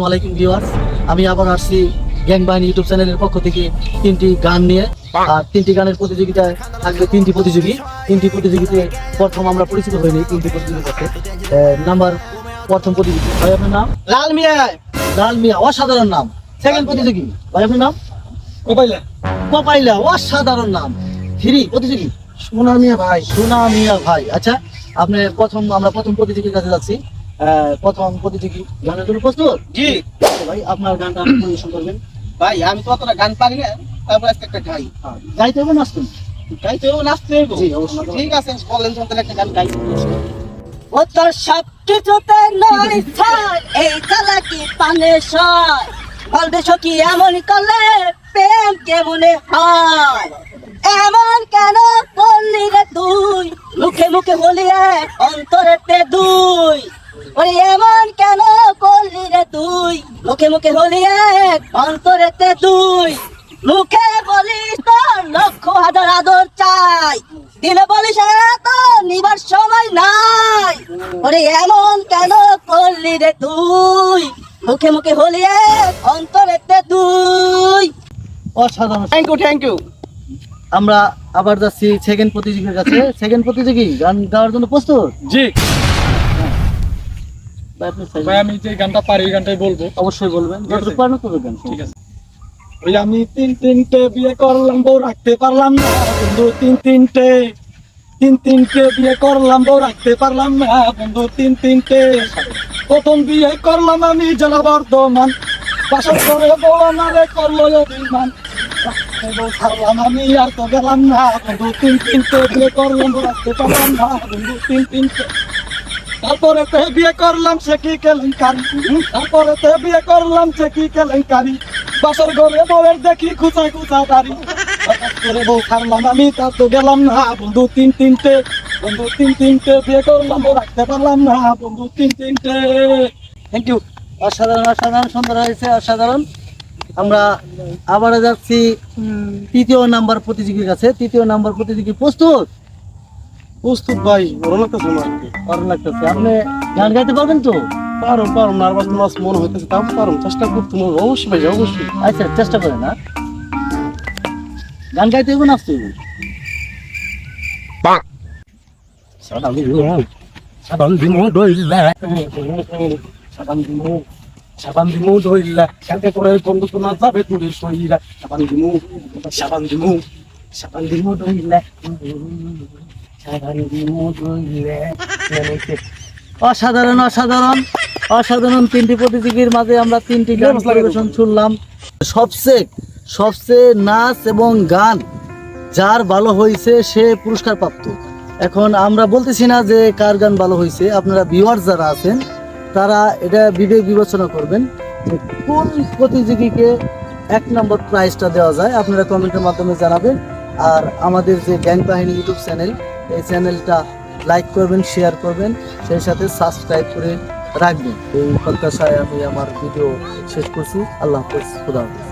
ওয়ালাইকুম ভিউয়ার্স, আমি আবার আসছি গ্যাং বাহিনী ইউটিউব চ্যানেলের পক্ষ থেকে তিনটি গান নিয়ে। আর তিনটি গানের প্রতিযোগিতায় থাকবে তিনটি প্রতিযোগিতায় প্রথম আমরা পরিচিত হইনি তিনটি প্রতিযোগিতাতে। নাম্বার প্রথম প্রতিযোগী ভাই, আপনার নাম? লাল মিয়া, অসাধারণ নাম। সেকেন্ড প্রতিযোগী ভাই, আপনার নাম? কপাইলা, অসাধারণ নাম। থ্রি প্রতিযোগী সোনা মিয়া ভাই। আচ্ছা, আমরা প্রথম প্রতিযোগীর কাছে যাচ্ছি। প্রথম প্রতিযোগী গানের জন্য প্রস্তুত? জি ভাই, আপনার গানটা পরিবেশন করবেন। ভাই, আমি তো অতটা গান পারি না, তারপর আজকে একটা গাই। গাইতে হবে নাচতে? গাইতেও নাচতে হইব। জি, অবশ্যই। ঠিক আছে, বলেন তো তাহলে একটা গান গাই। ও তোর সব কিছুতে নয় ছাড়, এই চালাকি পানে সর, বলবে সখী এমন করলে প্রেম কেমনে হয়, এমন কেন করলি রে তুই, মুখে মুখে বলি এক অন্তরেতে দুই, ওরে এমন কেন করলি রে তুই, মুখে মুখে বলি এক অন্তরেতে দুই, মুখে বলিস তোর লক্ষ হাজার আদর চাই, দিলে বলিস এত নিবার সময় নাই, ওরে এমন কেন করলি রে তুই, মুখে মুখে হলি এক অন্তরেতে দুই। অসাধারণ। Thank you. আমরা আবার যাচ্ছি সেকেন্ড প্রতিযোগীর কাছে। সেকেন্ড প্রতিযোগী গান গাওয়ার জন্য প্রস্তুত? জি ভাই, আপনি চাইলে ভাই, আমি যে গানটা পারি এই গানটাই বলবো। অবশ্যই বলবেন। ঠিক আছে। যতটুকু পারেন ততটুকু গান। ঠিক আছে। ওই আমি তিনটে বিয়ে করলাম, বউ রাখতে পারলাম না বন্ধু। তিনটে বিয়ে করলাম, বউ রাখতে পারলাম না বন্ধু। তিনটে প্রথম বিয়ে করলাম আমি জেলা বর্ধমান, বাসা করে বউ আমারে করলো অভিমান, বউ ছাড়লাম আমি আর তো গেলাম না বন্ধু। তিনটে বিয়ে করলাম, বউ রাখতে পারলাম না বন্ধু। তিনটে তারপরে বিয়ে করলাম সে কি কেলেঙ্কারি, বাসর ঘরে বউয়ের দেখি খুঁচা দাঁড়ি, করে বউ ছাড়লাম আমি তার তো গেলাম না বন্ধু। তিনটে বিয়ে করলাম, বউ রাখতে পারলাম না বন্ধু। তিনটে। Thank you. অসাধারণ, সুন্দর হয়েছে, অসাধারণ। আমরা আবার যাচ্ছি তৃতীয় নাম্বার প্রতিযোগীর কাছে। তৃতীয় নাম্বার প্রতিযোগী প্রস্তুত? প্রস্তুত ভাই, ওর লাগতেছে ভালো লাগতেছে। আপনি গান গাইতে পারবেন তো? পারো নার্ভাস মনে হইতেছে, তাও পারো, চেষ্টা করতে হবে। অবশ্যই ভাই, অবশ্যই। আচ্ছা, চেষ্টা করেন। না গান গাইতে হবে, নাচতে হবে। সাবান দিমু ধইলা কাকে করে বন্ধু তো না যাবে তুই সইরা। সাবান দিমু ধইলা অসাধারণ তিনটি প্রতিযোগীর মাঝে আমরা তিনটি গান পরিবেশন শুনলাম। সবচেয়ে নাচ এবং গান যার ভালো হয়েছে সে পুরস্কার প্রাপ্ত। এখন আমরা বলতেছি না যে কার গান ভালো হয়েছে, আপনারা ভিউয়ার্স যারা আছেন তারা এটা বিবেক বিবেচনা করবেন যে কোন প্রতিযোগীকে 1 নম্বর প্রাইজটা দেওয়া যায়। আপনারা কমেন্টের মাধ্যমে জানাবেন। আর আমাদের যে গ্যাং বাহিনী ইউটিউব চ্যানেল, এই চ্যানেলটা লাইক করবেন, শেয়ার করবেন, সেই সাথে সাবস্ক্রাইব করে রাখবেন। এই প্রত্যাশায় আমি আমার ভিডিও শেষ করছি। আল্লাহ হাফেজ, খুদা হাফেজ।